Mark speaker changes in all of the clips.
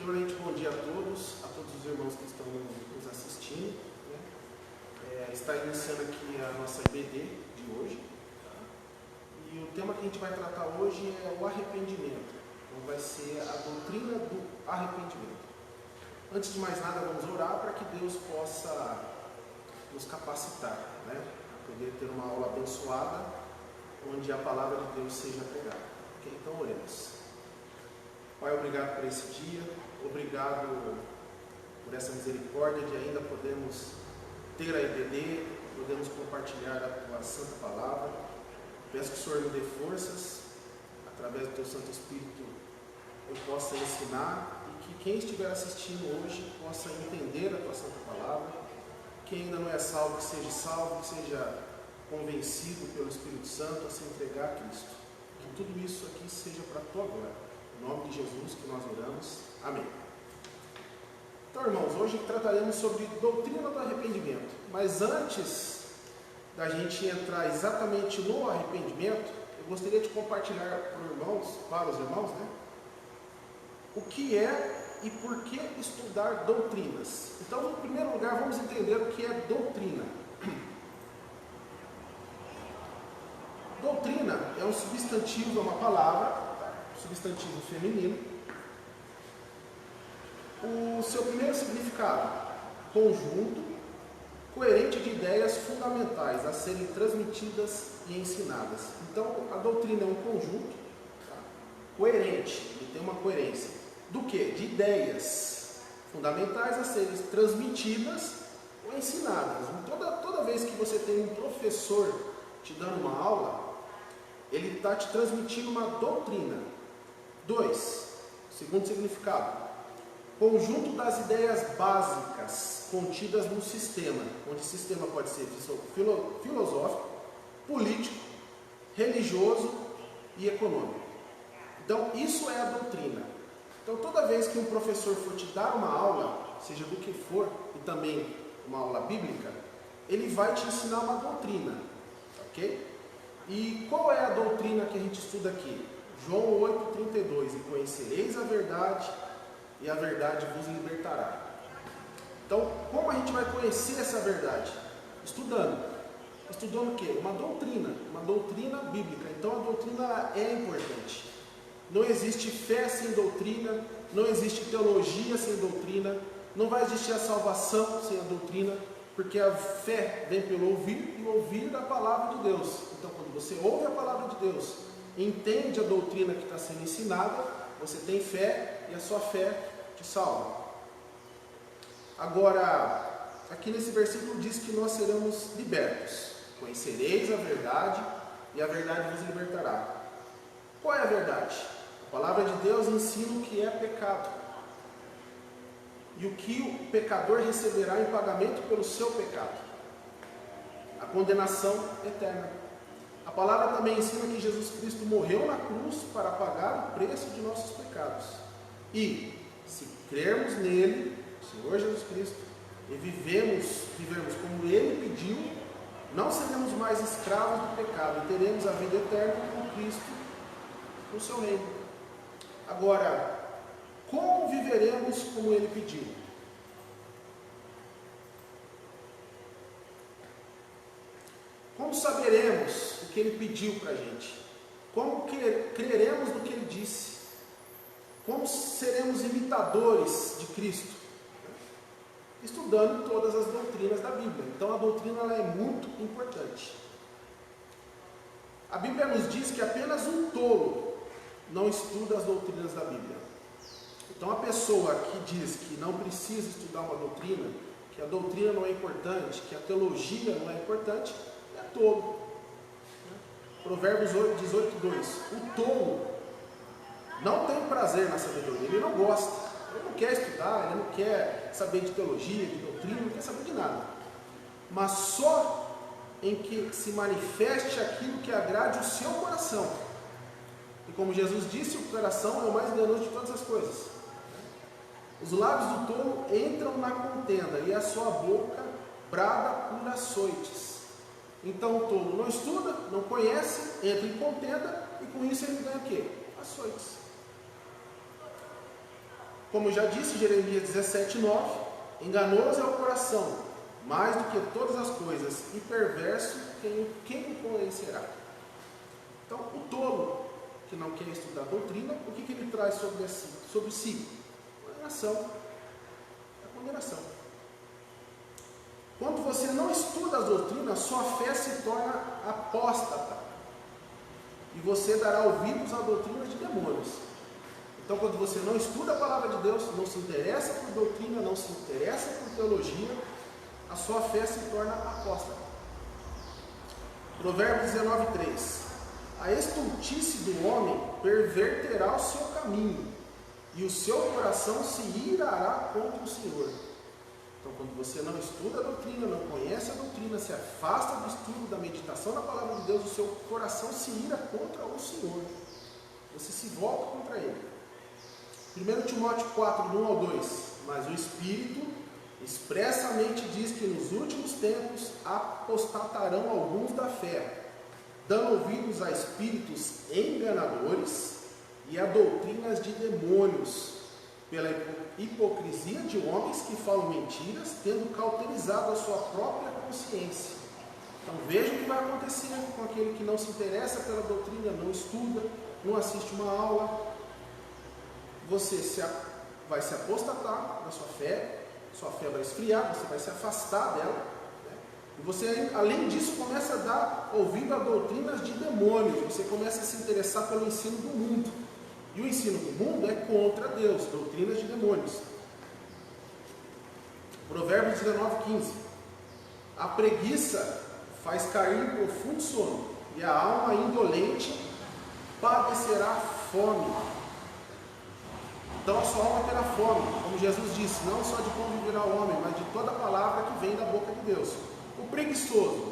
Speaker 1: Primeiramente, bom dia a todos os irmãos que estão nos assistindo. Está iniciando aqui a nossa IBD de hoje. Tá? E o tema que a gente vai tratar hoje é o arrependimento. Então vai ser a doutrina do arrependimento. Antes de mais nada, vamos orar para que Deus possa nos capacitar, né? A poder ter uma aula abençoada, onde a palavra de Deus seja pregada. Ok? Então oremos. Pai, obrigado por esse dia, obrigado por essa misericórdia de ainda podermos ter a IBD, podemos compartilhar a tua santa palavra. Peço que o Senhor me dê forças, através do teu Santo Espírito eu possa ensinar e que quem estiver assistindo hoje possa entender a tua santa palavra. Quem ainda não é salvo, que seja convencido pelo Espírito Santo a se entregar a Cristo. Que tudo isso aqui seja para a tua glória. Em nome de Jesus que nós oramos. Amém. Então, irmãos, hoje trataremos sobre doutrina do arrependimento. Mas antes da gente entrar exatamente no arrependimento, eu gostaria de compartilhar para os irmãos, né, o que é e por que estudar doutrinas. Então, em primeiro lugar, vamos entender o que é doutrina. Doutrina é um substantivo, é uma palavra, substantivo feminino. O seu primeiro significado: conjunto coerente de ideias fundamentais a serem transmitidas e ensinadas. Então, a doutrina é um conjunto, tá, coerente, ele tem uma coerência. Do que? De ideias fundamentais a serem transmitidas ou ensinadas. Toda vez que você tem um professor te dando uma aula, ele está te transmitindo uma doutrina. 2. Segundo significado: conjunto das ideias básicas contidas no sistema, onde sistema pode ser filosófico, político, religioso e econômico. Então, isso é a doutrina. Então, toda vez que um professor for te dar uma aula, seja do que for, e também uma aula bíblica, ele vai te ensinar uma doutrina, ok? E qual é a doutrina que a gente estuda aqui? João 8,32: e conhecereis a verdade, e a verdade vos libertará. Então, como a gente vai conhecer essa verdade? Estudando. Estudando o quê? Uma doutrina bíblica. Então, a doutrina é importante. Não existe fé sem doutrina, não existe teologia sem doutrina, não vai existir a salvação sem a doutrina, porque a fé vem pelo ouvir e ouvir a palavra de Deus. Então, quando você ouve a palavra de Deus, entende a doutrina que está sendo ensinada, você tem fé e a sua fé te salva. Agora, aqui nesse versículo diz que nós seremos libertos. Conhecereis a verdade e a verdade vos libertará. Qual é a verdade? A palavra de Deus ensina o que é pecado e o que o pecador receberá em pagamento pelo seu pecado: a condenação eterna. A palavra também ensina que Jesus Cristo morreu na cruz para pagar o preço de nossos pecados. E, se crermos nele, Senhor Jesus Cristo, e vivermos como ele pediu, não seremos mais escravos do pecado e teremos a vida eterna com Cristo no seu reino. Agora, como viveremos como ele pediu? Como saberemos o que ele pediu para a gente? Como creremos no que ele disse? Como seremos imitadores de Cristo? Estudando todas as doutrinas da Bíblia. Então, a doutrina ela é muito importante. A Bíblia nos diz que apenas um tolo não estuda as doutrinas da Bíblia. Então, a pessoa que diz que não precisa estudar uma doutrina, que a doutrina não é importante, que a teologia não é importante, é tolo. Provérbios 18:2: o tolo não tem prazer na sabedoria, ele não gosta, ele não quer estudar, ele não quer saber de teologia, de doutrina, não quer saber de nada. Mas só em que se manifeste aquilo que agrade o seu coração. E como Jesus disse, o coração é o mais enganoso de todas as coisas. Os lábios do tolo entram na contenda e a sua boca brada por açoites. Então o tolo não estuda, não conhece, entra em contenda e com isso ele ganha o quê? Açoites. Como eu já disse, Jeremias 17:9, enganoso é o coração, mais do que todas as coisas, e perverso, quem o conhecerá? Então, o tolo que não quer estudar a doutrina, o que ele traz sobre si? Condenação. A condenação. Quando você não estuda as doutrinas, sua fé se torna apóstata. E você dará ouvidos à doutrina de demônios. Então, quando você não estuda a palavra de Deus, não se interessa por doutrina, não se interessa por teologia, a sua fé se torna apóstata. Provérbios 19:3. A estultice do homem perverterá o seu caminho, e o seu coração se irará contra o Senhor. Então, quando você não estuda a doutrina, não conhece a doutrina, se afasta do estudo, da meditação na palavra de Deus, o seu coração se ira contra o Senhor. Você se volta contra Ele. 1 Timóteo 4, do 1 ao 2. Mas o Espírito expressamente diz que nos últimos tempos apostatarão alguns da fé, dando ouvidos a espíritos enganadores e a doutrinas de demônios, pela hipocrisia de homens que falam mentiras, tendo cauterizado a sua própria consciência. Então veja o que vai acontecer com aquele que não se interessa pela doutrina, não estuda, não assiste uma aula. Você vai se apostatar da sua fé vai esfriar, você vai se afastar dela, né? E você, além disso, começa a dar ouvido a doutrinas de demônios, você começa a se interessar pelo ensino do mundo. E o ensino do mundo é contra Deus, doutrinas de demônios. Provérbios 19:15. A preguiça faz cair em profundo sono, e a alma indolente padecerá fome. Então a sua alma terá fome, como Jesus disse, não só de pão viverá o homem, mas de toda a palavra que vem da boca de Deus. O preguiçoso,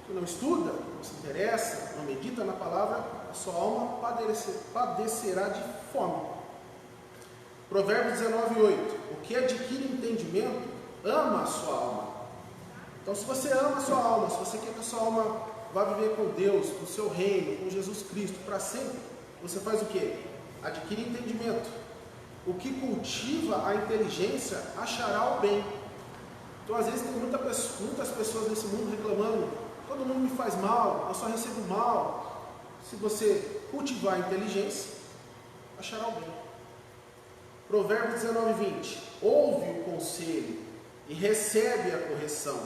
Speaker 1: que não estuda, não se interessa, não medita na palavra, a sua alma padecerá de fome. Provérbios 19:8. O que adquire entendimento, ama a sua alma. Então, se você ama a sua alma, se você quer que a sua alma vá viver com Deus, com o seu reino, com Jesus Cristo para sempre, você faz o quê? Adquire entendimento. O que cultiva a inteligência achará o bem. Então, às vezes, tem muitas pessoas nesse mundo reclamando: todo mundo me faz mal, eu só recebo mal. Se você cultivar a inteligência, achará o bem. Provérbios 19:20. Ouve o conselho e recebe a correção,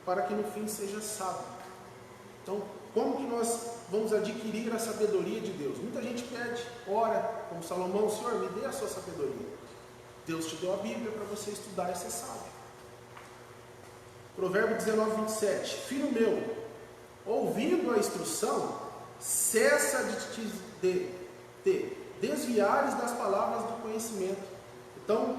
Speaker 1: para que no fim seja sábio. Então, como que nós vamos adquirir a sabedoria de Deus? Muita gente pede, ora, como Salomão: Senhor, me dê a sua sabedoria. Deus te deu a Bíblia para você estudar e ser sábio. Provérbio 19:27. Filho meu, ouvindo a instrução, cessa de te desviares das palavras do conhecimento. Então,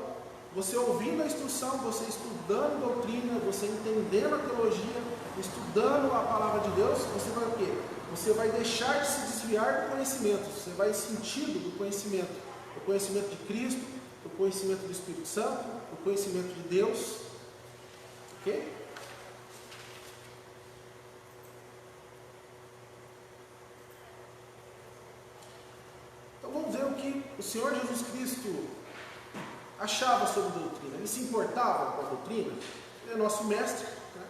Speaker 1: você ouvindo a instrução, você estudando doutrina, você entendendo a teologia, estudando a palavra de Deus, você vai o quê? Você vai deixar de se desviar do conhecimento, você vai sentido do conhecimento de Cristo, do conhecimento do Espírito Santo, do conhecimento de Deus. Ok? Então vamos ver o que o Senhor Jesus Cristo achava sobre a doutrina. Ele se importava com a doutrina. Ele é nosso mestre, né?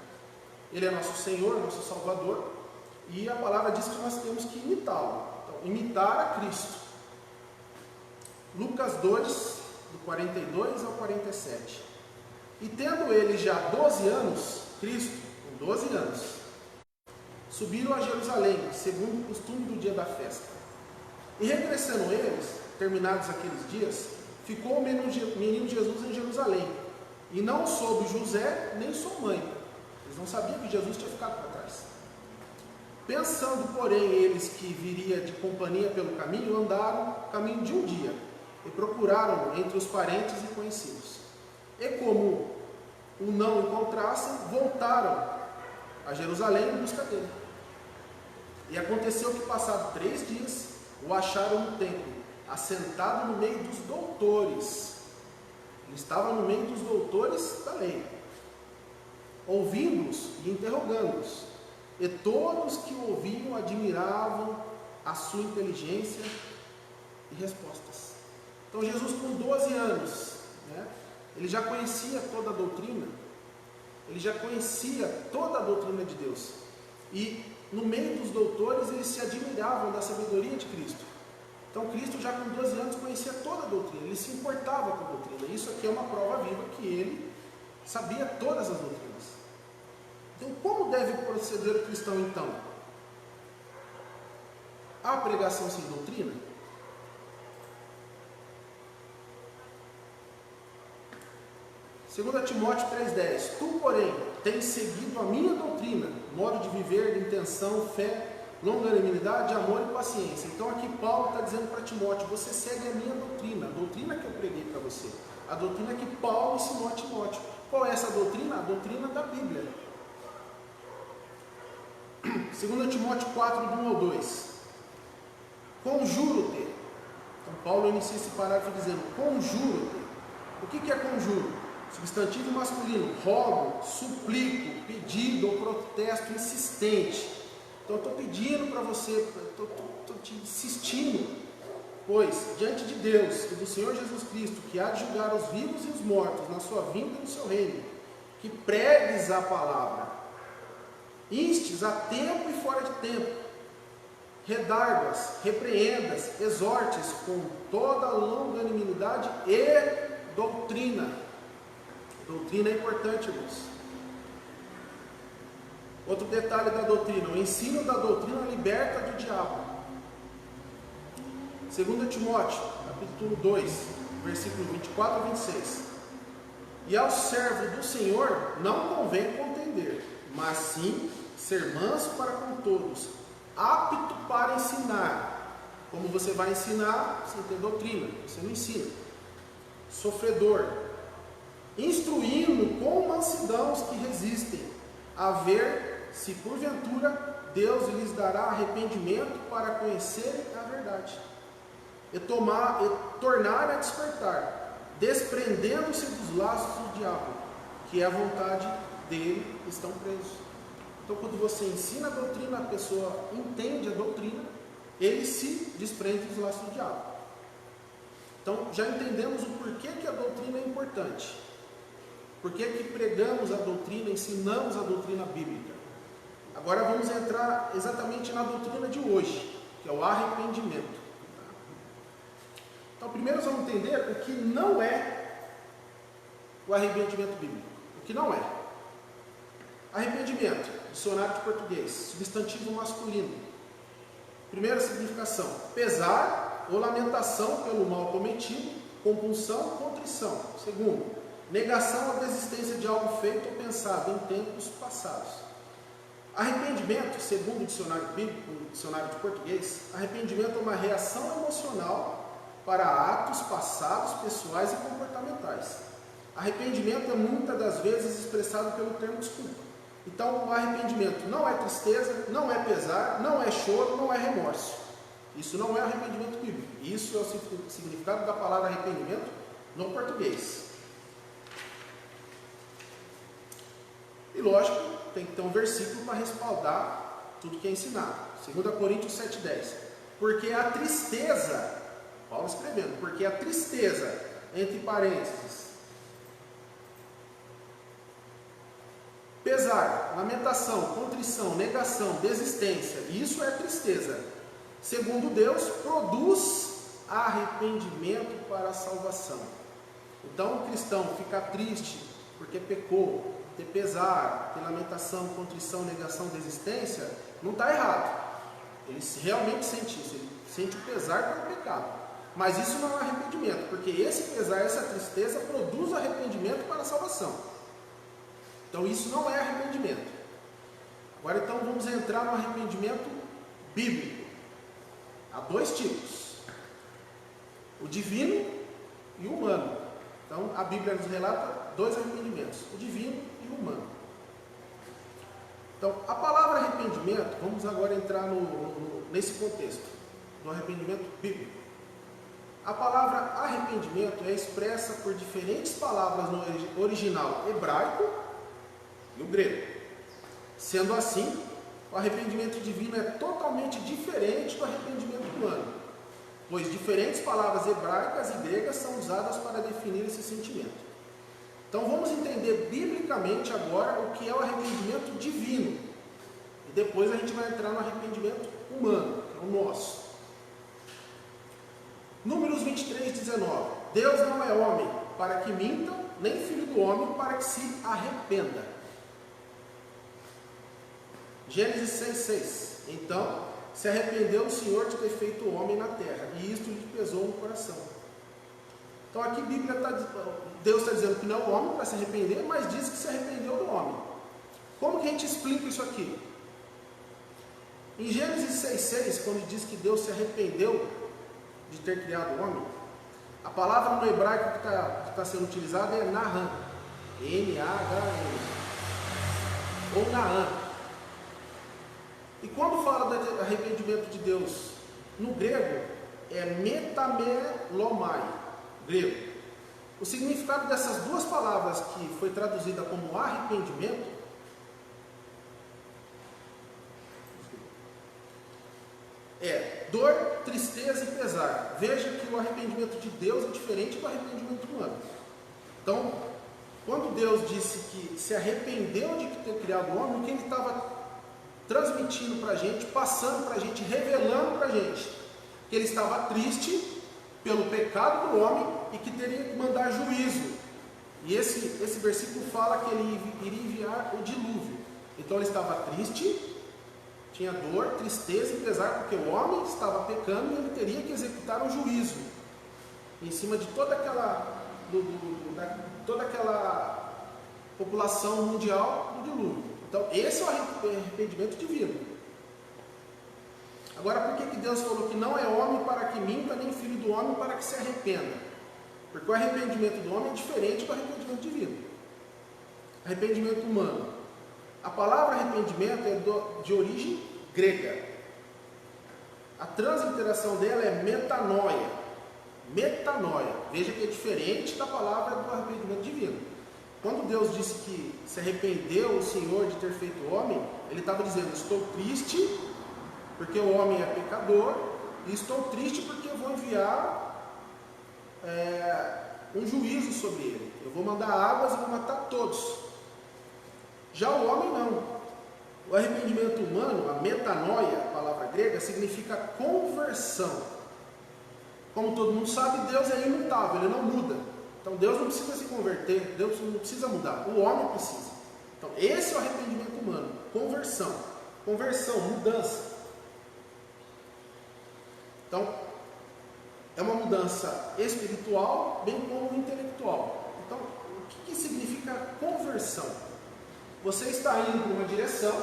Speaker 1: Ele é nosso Senhor, nosso Salvador, e a palavra diz que nós temos que imitá-lo. Então, imitar a Cristo. Lucas 2, do 42 ao 47. E tendo ele já 12 anos, Cristo, com 12 anos, subiram a Jerusalém, segundo o costume do dia da festa. E regressando eles, terminados aqueles dias, ficou o menino Jesus em Jerusalém, e não soube José nem sua mãe. Eles não sabiam que Jesus tinha ficado para trás. Pensando, porém, eles que viria de companhia pelo caminho, andaram o caminho de um dia, e procuraram entre os parentes e conhecidos. E como o não encontrassem, voltaram a Jerusalém em busca dele. E aconteceu que, passados 3 dias, o acharam no templo, assentado no meio dos doutores. Ele estava no meio dos doutores da lei, ouvindo-os e interrogando-os. E todos que o ouviam admiravam a sua inteligência e respostas. Então Jesus com 12 anos, né, ele já conhecia toda a doutrina, ele já conhecia toda a doutrina de Deus. E no meio dos doutores eles se admiravam da sabedoria de Cristo. Então Cristo já com 12 anos conhecia toda a doutrina, ele se importava com a doutrina. Isso aqui é uma prova viva que ele sabia todas as doutrinas. Então como deve proceder o cristão então? Há pregação sem doutrina? Segundo Timóteo 3,10, tu, porém, tens seguido a minha doutrina, modo de viver, intenção, fé, longanimidade, amor e paciência. Então aqui Paulo está dizendo para Timóteo, você segue a minha doutrina, a doutrina que eu preguei para você, a doutrina que Paulo ensinou a Timóteo. Qual é essa doutrina? A doutrina da Bíblia. 2 Timóteo 4, do 1 ao 2. Conjuro-te. Então Paulo inicia esse parágrafo dizendo, conjuro-te. O que é conjuro? Substantivo masculino, rogo, suplico, pedido ou protesto insistente. Então eu estou pedindo para você, estou te insistindo, pois diante de Deus e do Senhor Jesus Cristo, que há de julgar os vivos e os mortos na sua vinda e no seu reino, que pregues a palavra, instes a tempo e fora de tempo, redargas, repreendas, exortes com toda longanimidade e doutrina. Doutrina é importante, irmãos. Outro detalhe da doutrina, o ensino da doutrina liberta do diabo. 2 Timóteo, capítulo 2, versículo 24 a 26. E ao servo do Senhor não convém contender, mas sim ser manso para com todos, apto para ensinar. Como você vai ensinar sem ter doutrina? Você não ensina. Sofredor, instruindo com mansidão os que resistem, a ver se porventura Deus lhes dará arrependimento para conhecerem a verdade, e tornar a despertar, desprendendo-se dos laços do diabo, que é a vontade dele estão presos. Então quando você ensina a doutrina, a pessoa entende a doutrina, ele se desprende dos laços do diabo. Então já entendemos o porquê que a doutrina é importante. Por que pregamos a doutrina, ensinamos a doutrina bíblica? Agora vamos entrar exatamente na doutrina de hoje, que é o arrependimento. Então primeiro vamos entender o que não é o arrependimento bíblico. O que não é. Arrependimento, dicionário de português, substantivo masculino. Primeira significação, pesar ou lamentação pelo mal cometido, compulsão, contrição. Segundo, negação ou desistência de algo feito ou pensado em tempos passados. Arrependimento, segundo o dicionário bíblico, o dicionário de português, arrependimento é uma reação emocional para atos passados, pessoais e comportamentais. Arrependimento é muitas das vezes expressado pelo termo desculpa. Então, o arrependimento não é tristeza, não é pesar, não é choro, não é remorso. Isso não é arrependimento bíblico. Isso é o significado da palavra arrependimento no português. E lógico, tem que ter um versículo para respaldar tudo que é ensinado. 2 Coríntios 7,10. Porque a tristeza, Paulo escrevendo, porque a tristeza, entre parênteses, pesar, lamentação, contrição, negação, desistência, isso é tristeza. Segundo Deus, produz arrependimento para a salvação. Então o cristão fica triste porque pecou, ter pesar, ter lamentação, contrição, negação, desistência, não está errado. Ele realmente sente isso, ele sente o pesar pelo pecado. Mas isso não é arrependimento, porque esse pesar, essa tristeza produz arrependimento para a salvação. Então isso não é arrependimento. Agora então vamos entrar no arrependimento bíblico. Há dois tipos: o divino e o humano. Então a Bíblia nos relata dois arrependimentos: o divino e o humano. Então a palavra arrependimento, vamos agora entrar nesse contexto do arrependimento bíblico. A palavra arrependimento é expressa por diferentes palavras no original hebraico e o grego. Sendo assim, o arrependimento divino é totalmente diferente do arrependimento humano. pois diferentes palavras hebraicas e gregas são usadas para definir esse sentimento. Então vamos entender biblicamente agora o que é o arrependimento divino. E depois a gente vai entrar no arrependimento humano, que é o nosso. Números 23, 19. Deus não é homem para que minta, nem filho do homem para que se arrependa. Gênesis 6, 6. Então se arrependeu o Senhor de ter feito o homem na terra, e isto lhe pesou no coração. Então aqui a Bíblia Deus está dizendo que não é o homem para se arrepender, mas diz que se arrependeu do homem. Como que a gente explica isso aqui? Em Gênesis 6,6, quando diz que Deus se arrependeu de ter criado o homem, a palavra no hebraico que está sendo utilizada é Nahan, N-A-H-N, ou Nahan. E quando fala do arrependimento de Deus no grego, é metamelomai, grego. O significado dessas duas palavras que foi traduzida como arrependimento é dor, tristeza e pesar. Veja que o arrependimento de Deus é diferente do arrependimento humano. Então, quando Deus disse que se arrependeu de ter criado o homem, o que ele estava transmitindo para a gente, passando para a gente, revelando para a gente que ele estava triste pelo pecado do homem e que teria que mandar juízo. E esse versículo fala que ele iria enviar o dilúvio. Então ele estava triste, tinha dor, tristeza e pesar, porque o homem estava pecando e ele teria que executar um juízo em cima de toda aquela população mundial do dilúvio. Então esse é o arrependimento divino. Agora, por que Deus falou que não é homem para que minta, nem filho do homem para que se arrependa? Porque o arrependimento do homem é diferente do arrependimento divino. Arrependimento humano. A palavra arrependimento é de origem grega. A transliteração dela é metanoia. Metanoia. Veja que é diferente da palavra do arrependimento divino. Quando Deus disse que se arrependeu o Senhor de ter feito o homem, Ele estava dizendo: estou triste porque o homem é pecador, e estou triste porque eu vou enviar um juízo sobre ele. Eu vou mandar águas e vou matar todos. Já o homem não. O arrependimento humano, a metanoia, a palavra grega, significa conversão. Como todo mundo sabe, Deus é imutável, Ele não muda. Então Deus não precisa se converter, Deus não precisa mudar, o homem precisa. Então esse é o arrependimento humano, conversão. Conversão, mudança. Então, é uma mudança espiritual, bem como intelectual. Então, o que significa conversão? Você está indo para uma direção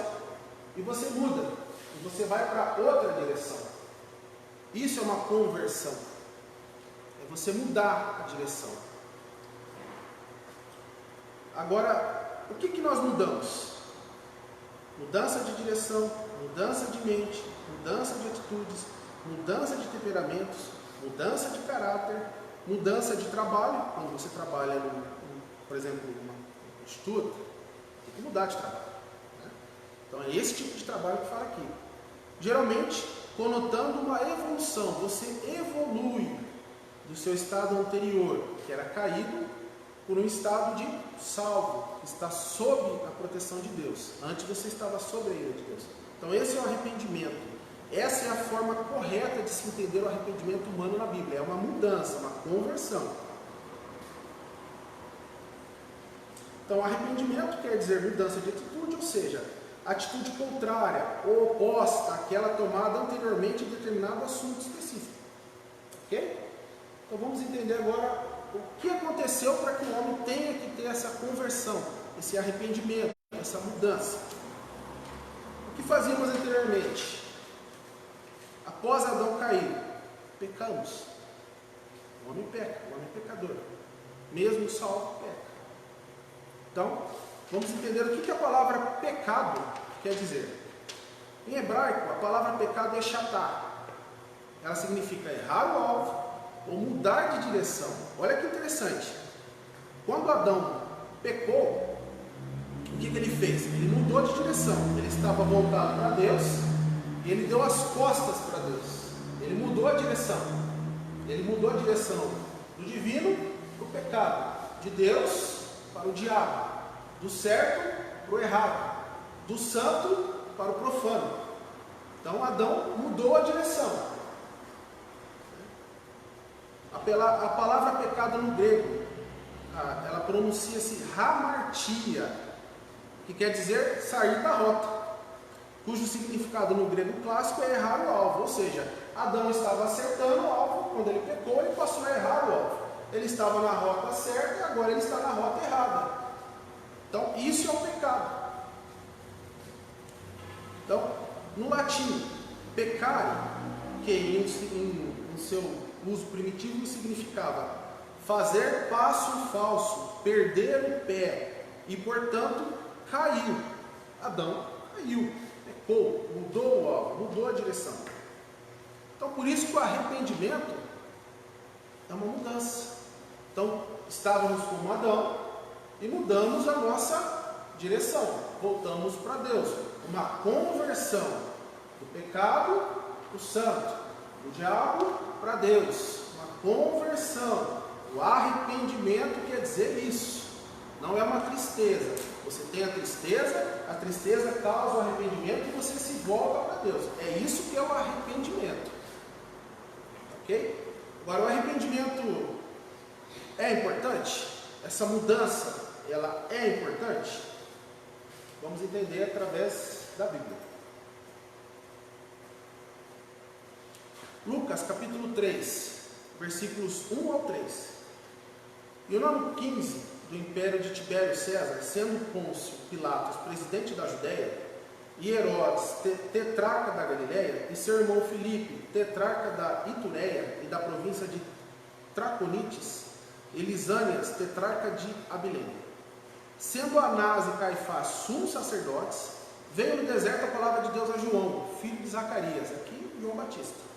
Speaker 1: e você muda, e você vai para outra direção. Isso é uma conversão. É você mudar a direção. Agora, o que nós mudamos? Mudança de direção, mudança de mente, mudança de atitudes, mudança de temperamentos, mudança de caráter, mudança de trabalho. Quando você trabalha, por exemplo, numa instituto, tem que mudar de trabalho, né? Então é esse tipo de trabalho que fala aqui. Geralmente, conotando uma evolução, você evolui do seu estado anterior, que era caído, por um estado de salvo, que está sob a proteção de Deus. Antes você estava sob a ira de Deus. Então esse é o arrependimento. Essa é a forma correta de se entender o arrependimento humano na Bíblia. É uma mudança, uma conversão. Então, arrependimento quer dizer mudança de atitude, ou seja, atitude contrária ou oposta àquela tomada anteriormente em determinado assunto específico. Ok? Então, vamos entender agora o que aconteceu para que o homem tenha que ter essa conversão, esse arrependimento, essa mudança. O que fazíamos anteriormente? Após Adão cair, pecamos. O homem peca, o homem é pecador. Mesmo o salvo peca. Então, vamos entender o que a palavra pecado quer dizer. Em hebraico, a palavra pecado é chatá. Ela significa errar o alvo ou mudar de direção. Olha que interessante. Quando Adão pecou, o que ele fez? Ele mudou de direção. Ele estava voltado para Deus. Ele deu as costas para Deus. Ele mudou a direção. Ele mudou a direção do divino para o pecado, de Deus para o diabo, do certo para o errado, do santo para o profano. Então Adão mudou a direção. A palavra pecado no grego, ela pronuncia-se hamartia, que quer dizer sair da rota, cujo significado no grego clássico é errar o alvo, ou seja, Adão estava acertando o alvo, quando ele pecou, ele passou a errar o alvo. Ele estava na rota certa e agora ele está na rota errada. Então, isso é um pecado. Então, no latim, peccare, que em seu uso primitivo significava fazer passo falso, perder o pé e, portanto, caiu. Adão caiu, pecou, mudou o alvo, mudou a direção. Então, por isso que o arrependimento é uma mudança. Então, estávamos como Adão e mudamos a nossa direção. Voltamos para Deus. Uma conversão do pecado para o santo, do diabo para Deus. Uma conversão. O arrependimento quer dizer isso. Não é uma tristeza. Você tem a tristeza causa o arrependimento e você se volta para Deus. É isso que é o arrependimento. Ok? Agora, o arrependimento é importante? Essa mudança, ela é importante? Vamos entender através da Bíblia. Lucas capítulo 3, versículos 1 ao 3. E no ano 15 do império de Tibério César, sendo Pôncio Pilatos presidente da Judéia, e Herodes tetrarca da Galiléia, e seu irmão Filipe tetrarca da Itureia e da província de Traconites, e Lisânias tetrarca de Abilene. Sendo Anás e Caifás sumos sacerdotes, veio no deserto a palavra de Deus a João, filho de Zacarias, aqui João Batista,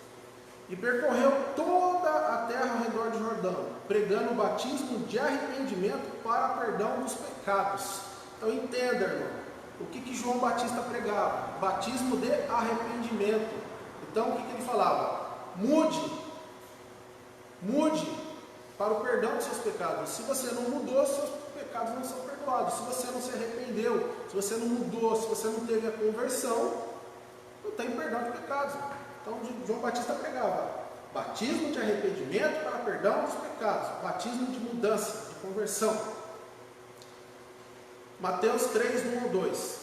Speaker 1: e percorreu toda a terra ao redor de Jordão, pregando o batismo de arrependimento para perdão dos pecados. Então entenda, irmão, o que João Batista pregava? Batismo de arrependimento. Então o que ele falava? Mude para o perdão dos seus pecados. Se você não mudou, seus pecados não são perdoados. Se você não se arrependeu, se você não mudou, se você não teve a conversão, não tem perdão de pecados. Então João Batista pregava batismo de arrependimento para perdão dos pecados, batismo de mudança, de conversão. Mateus 3, 1 ao 2.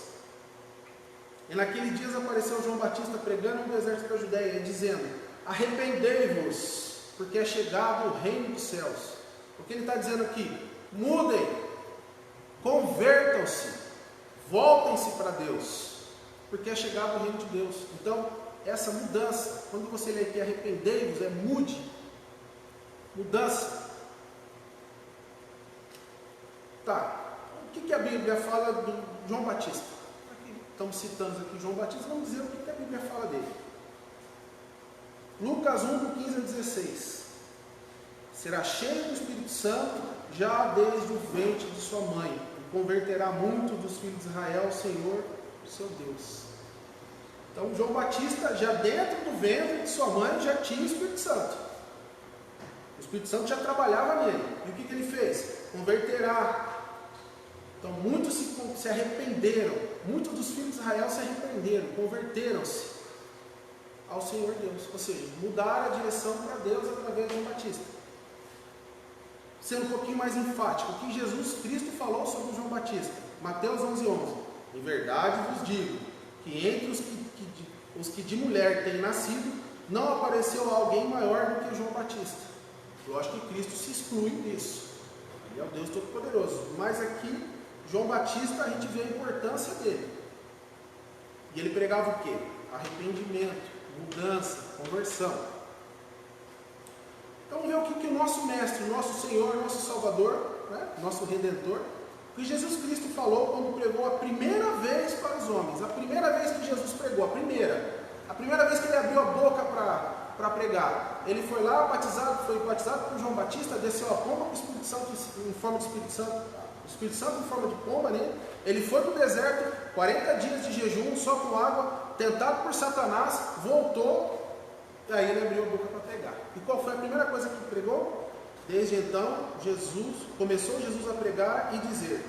Speaker 1: E naquele dia apareceu João Batista pregando no deserto da Judéia, dizendo: arrependei-vos, porque é chegado o reino dos céus. O que ele está dizendo aqui? Mudem, convertam-se, voltem-se para Deus, porque é chegado o reino de Deus. Então, essa mudança, quando você lê aqui arrependei-vos, é mude, mudança. Tá, o que a Bíblia fala do João Batista? Aqui, estamos citando aqui João Batista, vamos dizer o que a Bíblia fala dele. Lucas 1, do 15 a 16. Será cheio do Espírito Santo já desde o ventre de sua mãe, e converterá muitos dos filhos de Israel ao Senhor, o seu Deus. Então João Batista, já dentro do ventre de sua mãe, já tinha o Espírito Santo. O Espírito Santo já trabalhava nele. E o que ele fez? Converterá. Então muitos se arrependeram, muitos dos filhos de Israel se arrependeram, converteram-se ao Senhor Deus, ou seja, mudaram a direção para Deus através de João Batista. Sendo um pouquinho mais enfático, o que Jesus Cristo falou sobre João Batista? Mateus 11:11. Em verdade vos digo, que entre os que de mulher têm nascido, não apareceu alguém maior do que João Batista. Lógico que Cristo se exclui disso. Ele é o Deus Todo-Poderoso. Mas aqui, João Batista, a gente vê a importância dele. E ele pregava o quê? Arrependimento, mudança, conversão. Então vamos ver o que o nosso mestre, nosso Senhor, nosso Salvador, né, nosso Redentor, o que Jesus Cristo falou quando pregou a primeira vez para os homens. A primeira vez que Jesus pregou, a primeira vez que ele abriu a boca para pregar. Ele foi lá foi batizado por João Batista, desceu a pomba com o Espírito Santo em forma de Espírito Santo, o Espírito Santo em forma de pomba, né? Ele foi para o deserto, 40 dias de jejum, só com água, tentado por Satanás, voltou, e aí ele abriu a boca para pregar. E qual foi a primeira coisa pregou? Desde então, começou Jesus a pregar e dizer: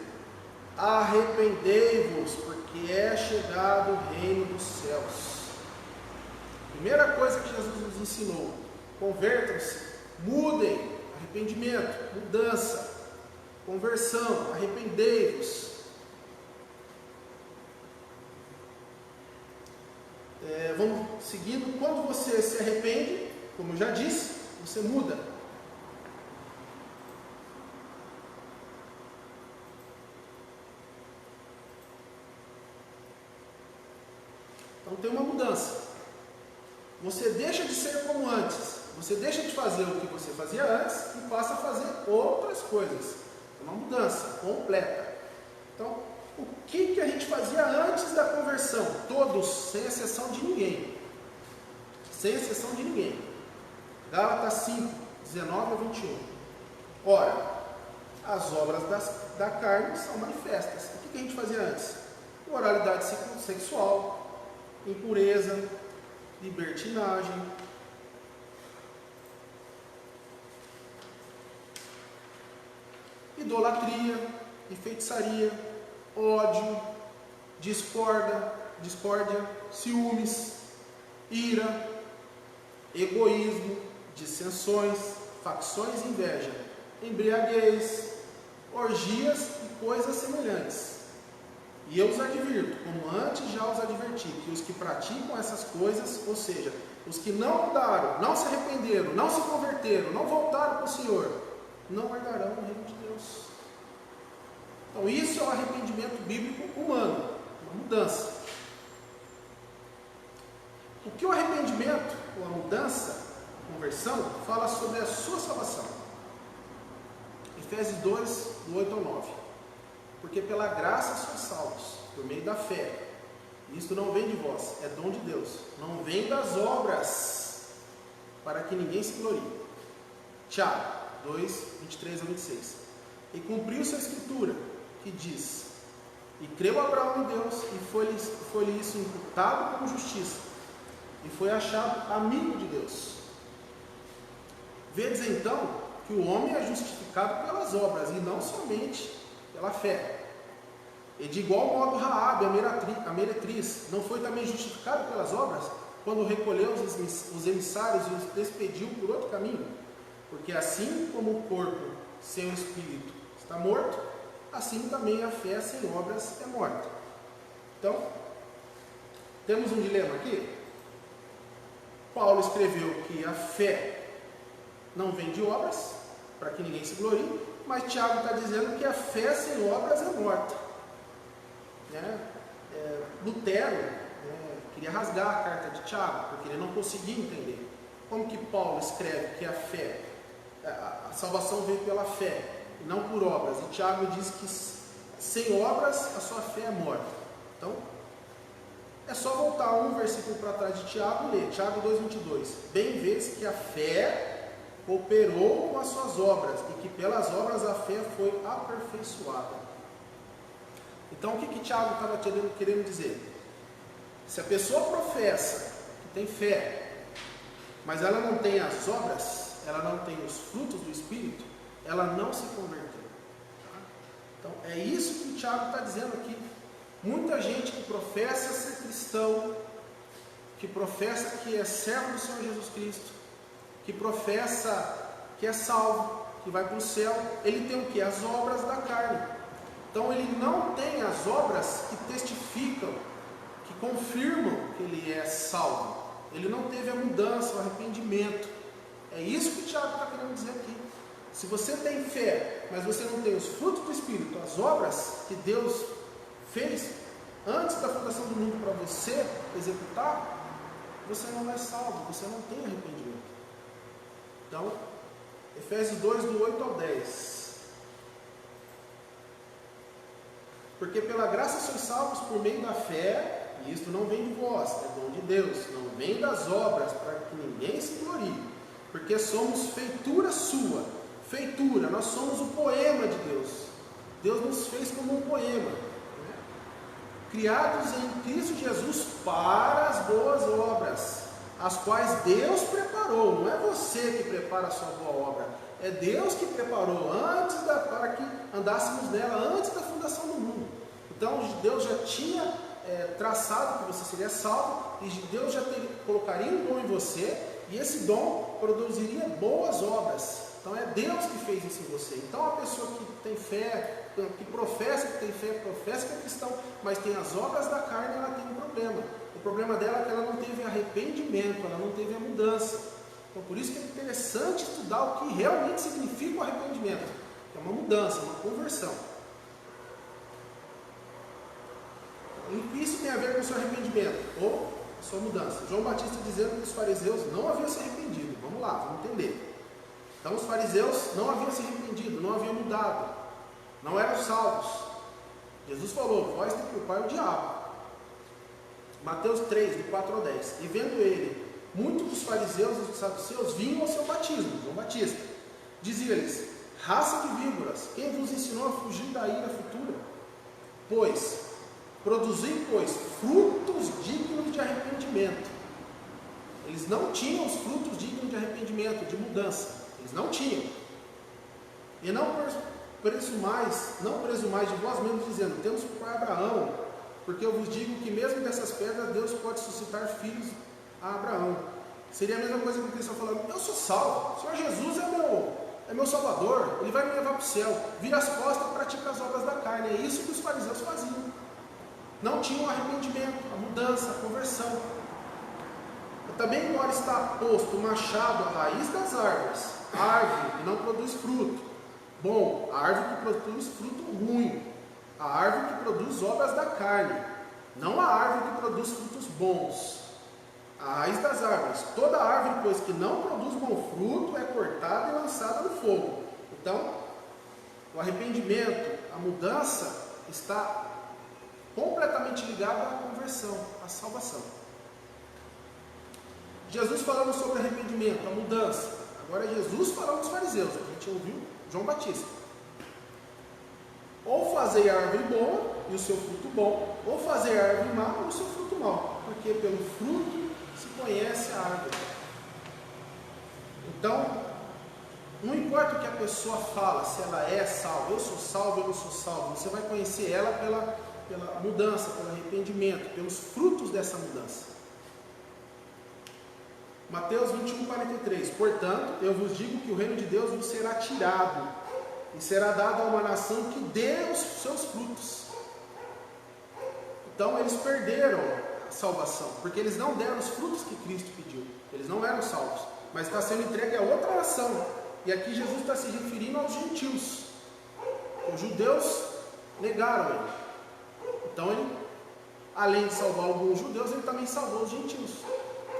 Speaker 1: arrependei-vos, porque é chegado o reino dos céus. Primeira coisa que Jesus nos ensinou: convertam-se, mudem, arrependimento, mudança, conversão, arrependei-vos. Vamos seguindo. Quando você se arrepende, como eu já disse, você muda. Então tem uma mudança. Você deixa de ser como antes. Você deixa de fazer o que você fazia antes e passa a fazer outras coisas. É uma mudança completa. Então, o que a gente fazia antes da conversão? Todos, sem exceção de ninguém. Sem exceção de ninguém. Gálatas 5, 19 a 21. Ora, as obras da carne são manifestas. O que a gente fazia antes? Imoralidade sexual, impureza, libertinagem, idolatria e feitiçaria, ódio, discórdia, ciúmes, ira, egoísmo, dissensões, facções e inveja, embriaguez, orgias e coisas semelhantes. E eu os advirto, como antes já os adverti, que os que praticam essas coisas, ou seja, os que não mudaram, não se arrependeram, não se converteram, não voltaram para o Senhor, não herdarão o reino de Deus. Então isso é o arrependimento bíblico humano, uma mudança. O que o arrependimento, ou a mudança, a conversão, fala sobre a sua salvação? Efésios 2, do 8 ao 9. Porque pela graça sois salvos, por meio da fé. Isto não vem de vós, é dom de Deus. Não vem das obras, para que ninguém se glorie. Tiago 2, 23 a 26. E cumpriu-se a escritura, que diz: e creu Abraão em Deus, e foi-lhe isso imputado como justiça, e foi achado amigo de Deus. Vedes então que o homem é justificado pelas obras, e não somente pela fé. E de igual modo Raabe, a meretriz, não foi também justificada pelas obras, quando recolheu os emissários e os despediu por outro caminho? Porque assim como o corpo sem o espírito está morto, assim também a fé sem obras é morta. Então, temos um dilema aqui. Paulo escreveu que a fé não vem de obras, para que ninguém se glorie, mas Tiago está dizendo que a fé sem obras é morta. Lutero queria rasgar a carta de Tiago, porque ele não conseguia entender como que Paulo escreve que a fé, a salvação veio pela fé, e não por obras, e Tiago diz que sem obras a sua fé é morta. Então, é só voltar um versículo para trás de Tiago e ler, Tiago 2,22. Bem vês que a fé cooperou com as suas obras, e que pelas obras a fé foi aperfeiçoada. Então, o que Tiago estava querendo dizer? Se a pessoa professa que tem fé, mas ela não tem as obras, ela não tem os frutos do Espírito, ela não se converteu. Tá? Então, é isso que o Tiago está dizendo aqui. Muita gente que professa ser cristão, que professa que é servo do Senhor Jesus Cristo, que professa que é salvo, que vai para o céu, ele tem o que? As obras da carne. Então ele não tem as obras que testificam, que confirmam que ele é salvo. Ele não teve a mudança, o arrependimento. É isso que o Tiago está querendo dizer aqui. Se você tem fé, mas você não tem os frutos do Espírito, as obras que Deus fez antes da fundação do mundo para você executar, você não é salvo, você não tem arrependimento. Então, Efésios 2, do 8 ao 10. Porque pela graça sois salvos por meio da fé, e isto não vem de vós, é dom de Deus, não vem das obras, para que ninguém se glorie, porque somos feitura sua, feitura, nós somos o poema de Deus. Deus nos fez como um poema, criados em Cristo Jesus para as boas obras, as quais Deus preparou. Não é você que prepara a sua boa obra, é Deus que preparou para que andássemos nela antes da fundação do mundo. Então Deus já tinha traçado que você seria salvo, e Deus já colocaria um dom em você, e esse dom produziria boas obras. Então é Deus que fez isso em você. Então a pessoa que tem fé, que professa que tem fé, professa que é cristão, mas tem as obras da carne, ela tem um problema. O problema dela é que ela não teve arrependimento, ela não teve a mudança. Então por isso que é interessante estudar o que realmente significa o arrependimento, que é uma mudança, uma conversão. E isso tem a ver com o seu arrependimento, ou a sua mudança. João Batista dizendo que os fariseus não haviam se arrependido. Vamos lá, vamos entender. Então os fariseus não haviam se arrependido, não haviam mudado, não eram salvos. Jesus falou: vós tem culpar o diabo. Mateus 3, de 4 ao 10. E vendo ele, muitos dos fariseus e dos saduceus vinham ao seu batismo, João Batista. Dizia-lhes: raça de víboras, quem vos ensinou a fugir da ira futura? Produzi, frutos dignos de arrependimento. Eles não tinham os frutos dignos de arrependimento, de mudança. Eles não tinham. E não presumais de vós mesmos, dizendo: temos por pai Abraão, porque eu vos digo que mesmo dessas pedras Deus pode suscitar filhos a Abraão. Seria a mesma coisa que o cristão falando: eu sou salvo, o Senhor Jesus é meu Salvador, Ele vai me levar para o céu. Vira as costas e pratica as obras da carne. É isso que os fariseus faziam. Não tinham o arrependimento, a mudança, a conversão. Também agora está posto o machado à raiz das árvores, a árvore que não produz fruto bom, a árvore que produz fruto ruim, a árvore que produz obras da carne, não a árvore que produz frutos bons. A raiz das árvores, toda árvore, pois, que não produz bom fruto, é cortada e lançada no fogo. Então, o arrependimento, a mudança, está completamente ligado à conversão, à salvação. Jesus falando sobre arrependimento, a mudança. Agora é Jesus falando dos fariseus. A gente ouviu João Batista. Ou fazei a árvore boa e o seu fruto bom, ou fazei a árvore má e o seu fruto mau, porque pelo fruto se conhece a árvore. Então, não importa o que a pessoa fala, se ela é salva, eu sou salvo, eu não sou salvo, você vai conhecer ela pela mudança, pelo arrependimento, pelos frutos dessa mudança. Mateus 21, 43. Portanto, eu vos digo que o reino de Deus vos será tirado e será dado a uma nação que dê os seus frutos. Então, eles perderam a salvação, porque eles não deram os frutos que Cristo pediu. Eles não eram salvos, mas está sendo entregue a outra nação. E aqui Jesus está se referindo aos gentios. Os judeus negaram ele. Então, ele, além de salvar alguns judeus, ele também salvou os gentios.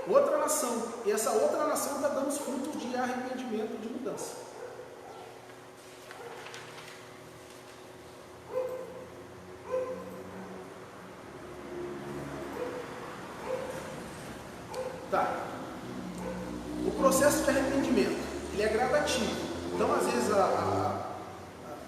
Speaker 1: Outra nação, e essa outra nação está dando os frutos de arrependimento, de mudança. Tá. O processo de arrependimento, ele é gradativo. Então, às vezes,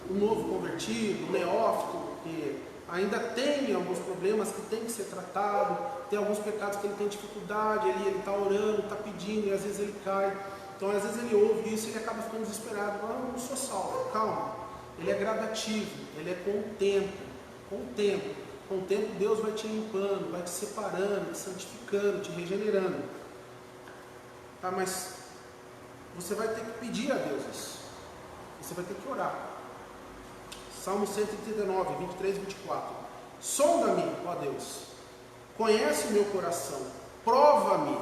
Speaker 1: o novo convertido, o neófito, que ainda tem alguns problemas que tem que ser tratado, tem alguns pecados que ele tem dificuldade, ele está orando, está pedindo, e às vezes ele cai. Então, às vezes ele ouve isso e ele acaba ficando desesperado. Eu não sou salvo. Calma. Ele é gradativo, ele é com o tempo. Com o tempo. Com o tempo Deus vai te limpando, vai te separando, te santificando, te regenerando. Tá, mas você vai ter que pedir a Deus isso. Você vai ter que orar. Salmo 139, 23 e 24. Sonda-me, ó Deus, conhece o meu coração, prova-me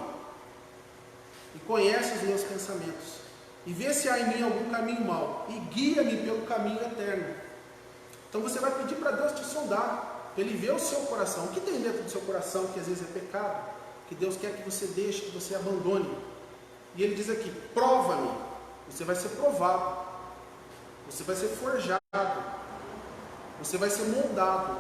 Speaker 1: e conhece os meus pensamentos, e vê se há em mim algum caminho mau, e guia-me pelo caminho eterno. Então você vai pedir para Deus te sondar, para Ele ver o seu coração. O que tem dentro do seu coração que às vezes é pecado, que Deus quer que você deixe, que você abandone. E Ele diz aqui, prova-me. Você vai ser provado, você vai ser forjado, você vai ser moldado,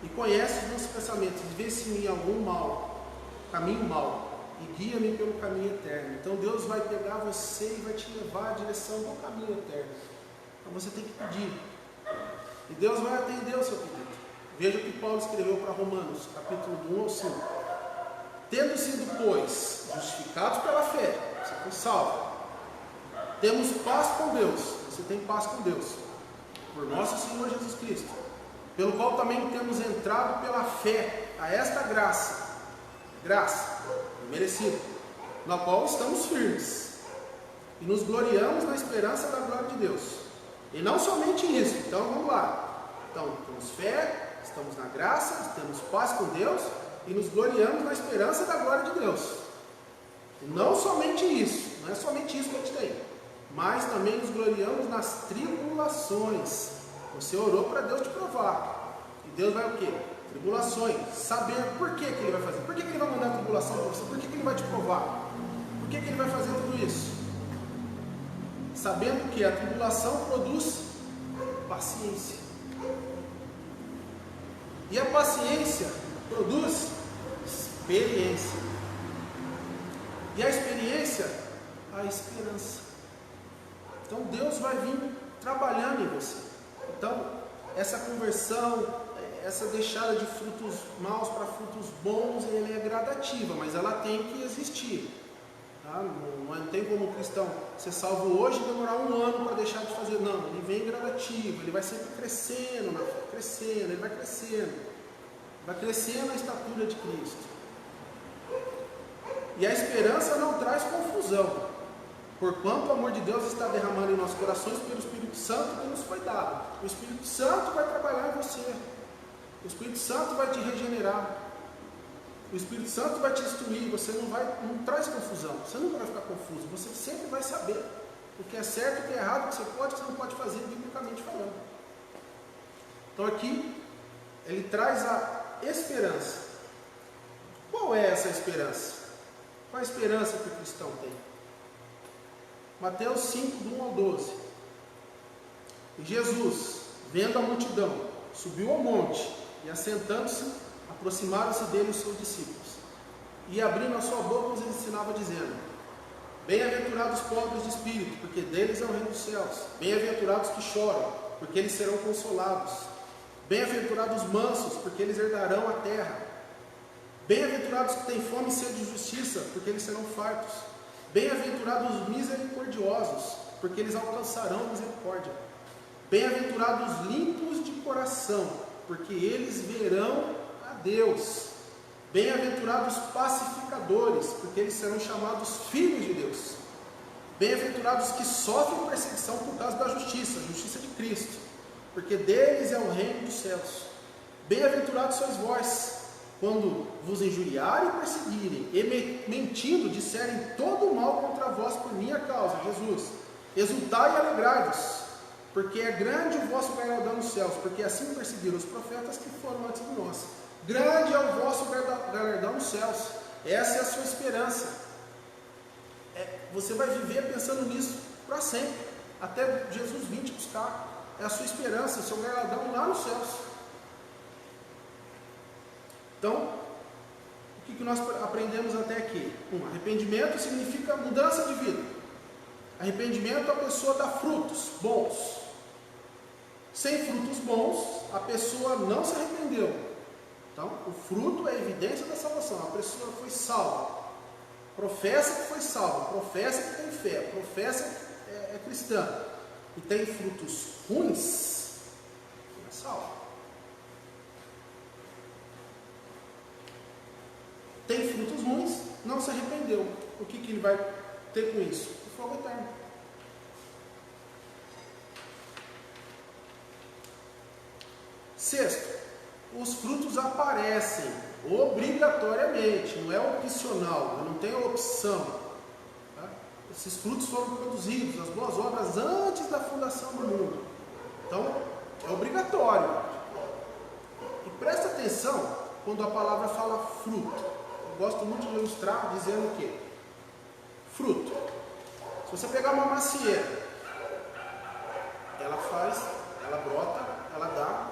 Speaker 1: e conhece os meus pensamentos, e vê se em mim algum mal, caminho mau, e guia-me pelo caminho eterno. Então Deus vai pegar você e vai te levar à direção do caminho eterno. Então você tem que pedir, e Deus vai atender o seu pedido. Veja o que Paulo escreveu para Romanos, capítulo 1 ao 5. Tendo sido, pois, justificados pela fé, você foi salvo. Temos paz com Deus, você tem paz com Deus, por nosso Senhor Jesus Cristo, pelo qual também temos entrado pela fé a esta graça, merecida, na qual estamos firmes, e nos gloriamos na esperança da glória de Deus. E não somente isso, então vamos lá. Então, temos fé, estamos na graça, temos paz com Deus, e nos gloriamos na esperança da glória de Deus. E não somente isso, não é somente isso que a gente tem, mas também nos gloriamos nas tribulações. Você orou para Deus te provar, e Deus vai o quê? Tribulações, saber por que Ele vai fazer, por que Ele vai mandar a tribulação para você, por que Ele vai te provar, por que Ele vai fazer tudo isso? Sabendo que a tribulação produz paciência, e a paciência produz experiência, e a experiência, a esperança. Então Deus vai vir trabalhando em você. Então essa conversão, essa deixada de frutos maus para frutos bons, ela é gradativa, mas ela tem que existir, tá? Não tem como o cristão ser salvo hoje e demorar um ano para deixar de fazer. Não, ele vem gradativo, ele vai sempre crescendo na fé, crescendo, ele vai crescendo a estatura de Cristo. E a esperança não traz confusão, porquanto o amor de Deus está derramando em nossos corações pelo Espírito Santo que nos foi dado. O Espírito Santo vai trabalhar em você, o Espírito Santo vai te regenerar, o Espírito Santo vai te instruir. Você não traz confusão, você nunca vai ficar confuso, você sempre vai saber o que é certo, o que é errado, o que você pode e o que você não pode fazer, biblicamente falando. Então aqui ele traz a esperança. Qual é essa esperança? Qual a esperança que o cristão tem? Mateus 5, do 1 ao 12. E Jesus, vendo a multidão, subiu ao monte, e assentando-se, aproximaram-se dele os seus discípulos. E abrindo a sua boca, os ensinava, dizendo: Bem-aventurados os pobres de espírito, porque deles é o reino dos céus. Bem-aventurados que choram, porque eles serão consolados. Bem-aventurados os mansos, porque eles herdarão a terra. Bem-aventurados que têm fome e sede de justiça, porque eles serão fartos. Bem-aventurados os misericordiosos, porque eles alcançarão misericórdia. Bem-aventurados os limpos de coração, porque eles verão a Deus. Bem-aventurados os pacificadores, porque eles serão chamados filhos de Deus. Bem-aventurados que sofrem perseguição por causa da justiça, a justiça de Cristo, porque deles é o reino dos céus. Bem-aventurados sois vós, quando vos injuriarem e perseguirem, e mentindo disserem todo o mal contra vós por minha causa, Jesus. Exultai e alegrai-vos, porque é grande o vosso galardão nos céus, porque assim perseguiram os profetas que foram antes de nós. Grande é o vosso galardão nos céus. Essa é a sua esperança. Você vai viver pensando nisso para sempre, até Jesus vir te buscar. É a sua esperança, o seu galardão lá nos céus. Então, o que nós aprendemos até aqui? Arrependimento significa mudança de vida. Arrependimento, a pessoa dá frutos bons. Sem frutos bons, a pessoa não se arrependeu. Então, o fruto é a evidência da salvação. A pessoa foi salva, professa que foi salva, professa que tem fé, professa que é cristã, e tem frutos ruins, não é salva. Tem frutos ruins, não se arrependeu. O que ele vai ter com isso? O fogo eterno. Sexto, os frutos aparecem obrigatoriamente, não é opcional, não tem opção. Tá? Esses frutos foram produzidos, as boas obras, antes da fundação do mundo. Então, é obrigatório. E presta atenção quando a palavra fala fruto. Gosto muito de ilustrar dizendo o quê? Fruto. Se você pegar uma macieira, ela brota, ela dá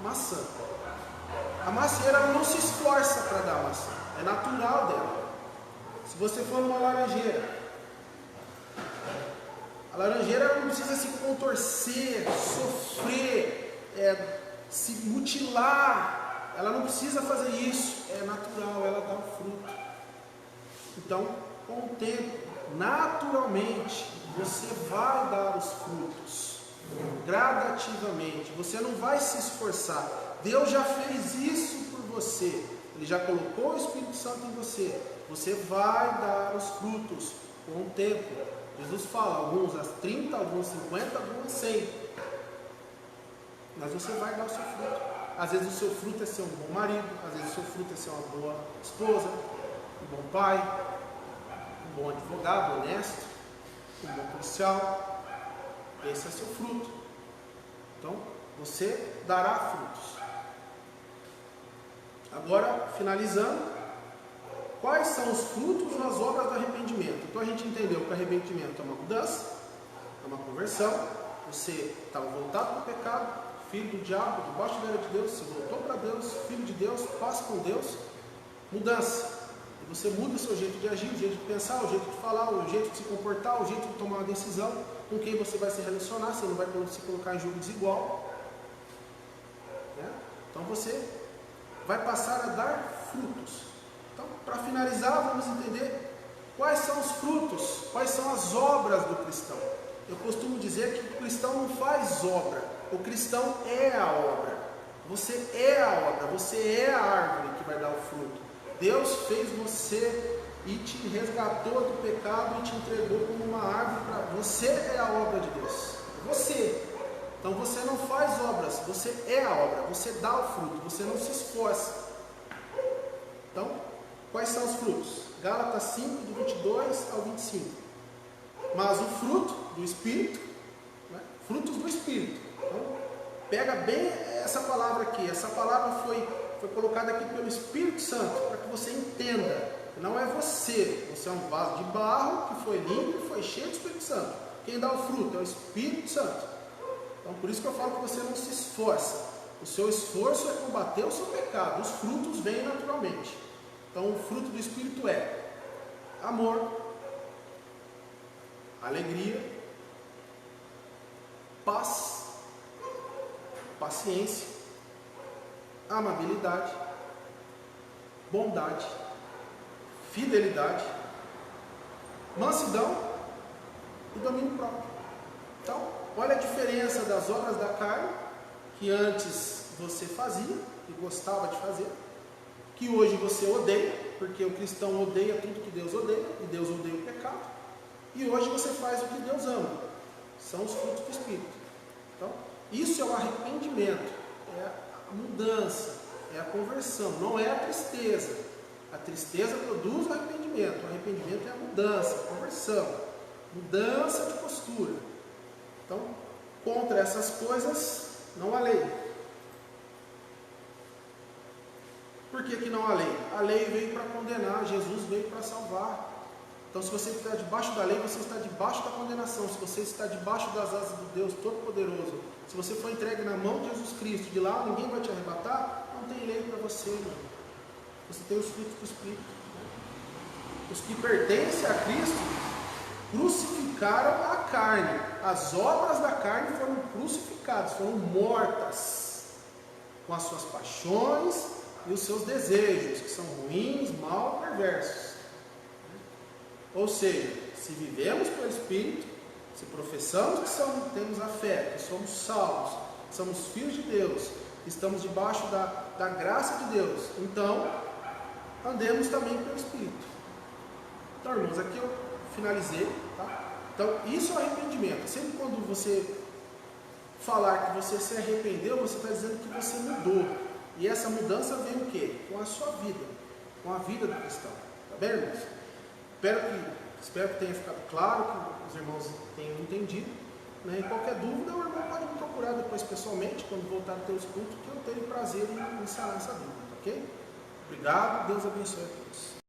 Speaker 1: maçã. A macieira ela não se esforça para dar maçã, é natural dela. Se você for numa laranjeira, a laranjeira ela não precisa se contorcer, sofrer, se mutilar. Ela não precisa fazer isso, é natural, ela dá o fruto. Então, com o tempo, naturalmente, você vai dar os frutos, gradativamente. Você não vai se esforçar. Deus já fez isso por você. Ele já colocou o Espírito Santo em você. Você vai dar os frutos com o tempo. Jesus fala, alguns a 30, alguns 50, alguns a 100. Mas você vai dar o seu fruto. Às vezes o seu fruto é ser um bom marido, às vezes o seu fruto é ser uma boa esposa, um bom pai, um bom advogado, honesto, um bom policial. Esse é seu fruto. Então, você dará frutos. Agora, finalizando, quais são os frutos nas obras do arrependimento? Então a gente entendeu que o arrependimento é uma mudança, é uma conversão. Você estava voltado para o pecado, filho do diabo, debaixo da ira de Deus, você voltou para Deus, filho de Deus, paz com Deus, mudança. E você muda o seu jeito de agir, o jeito de pensar, o jeito de falar, o jeito de se comportar, o jeito de tomar uma decisão, com quem você vai se relacionar, você não vai se colocar em jogo desigual. Né? Então você vai passar a dar frutos. Então, para finalizar, vamos entender quais são os frutos, quais são as obras do cristão. Eu costumo dizer que o cristão não faz obra, o cristão é a obra. Você é a obra, você é a árvore que vai dar o fruto. Deus fez você e te resgatou do pecado e te entregou como uma árvore para você. É a obra de Deus, você. Então você não faz obras, você é a obra, você dá o fruto, você não se esforça. Então, quais são os frutos? Gálatas 5, do 22 ao 25. Mas o fruto do Espírito, né? Frutos do Espírito. Então, pega bem essa palavra aqui. Essa palavra foi colocada aqui pelo Espírito Santo, para que você entenda. Não é você. Você é um vaso de barro que foi limpo e foi cheio do Espírito Santo. Quem dá o fruto é o Espírito Santo. Então, por isso que eu falo que você não se esforça. O seu esforço é combater o seu pecado. Os frutos vêm naturalmente. Então, o fruto do Espírito é amor, alegria, paz, paciência, amabilidade, bondade, fidelidade, mansidão e domínio próprio. Então, olha a diferença das obras da carne, que antes você fazia e gostava de fazer, que hoje você odeia, porque o cristão odeia tudo que Deus odeia, e Deus odeia o pecado, e hoje você faz o que Deus ama. São os frutos do Espírito. Então, isso é o arrependimento, é a mudança, é a conversão, não é a tristeza. A tristeza produz o arrependimento. O arrependimento é a mudança, a conversão, mudança de postura. Então, contra essas coisas não há lei. Por que não há lei? A lei veio para condenar, Jesus veio para salvar. Então, se você está debaixo da lei, você está debaixo da condenação. Se você está debaixo das asas do Deus Todo-Poderoso, se você for entregue na mão de Jesus Cristo, de lá ninguém vai te arrebatar, não tem lei para você, irmão. Você tem os frutos do Espírito. Os que pertencem a Cristo crucificaram a carne. As obras da carne foram crucificadas, foram mortas, com as suas paixões e os seus desejos, que são ruins, maus, perversos. Ou seja, se vivemos pelo Espírito, se professamos que temos a fé, que somos salvos, que somos filhos de Deus, que estamos debaixo da graça de Deus, então andemos também pelo Espírito. Então, irmãos, aqui eu finalizei, tá? Então, isso é arrependimento. Sempre quando você falar que você se arrependeu, você está dizendo que você mudou. E essa mudança vem o quê? Com a sua vida, com a vida do cristão. Tá bem, irmãos? Espero que tenha ficado claro, que os irmãos tenham entendido. Né? E qualquer dúvida, o irmão pode me procurar depois pessoalmente, quando voltar a ter os cultos, que eu tenho prazer em ensinar essa dúvida, ok? Obrigado, Deus abençoe a todos.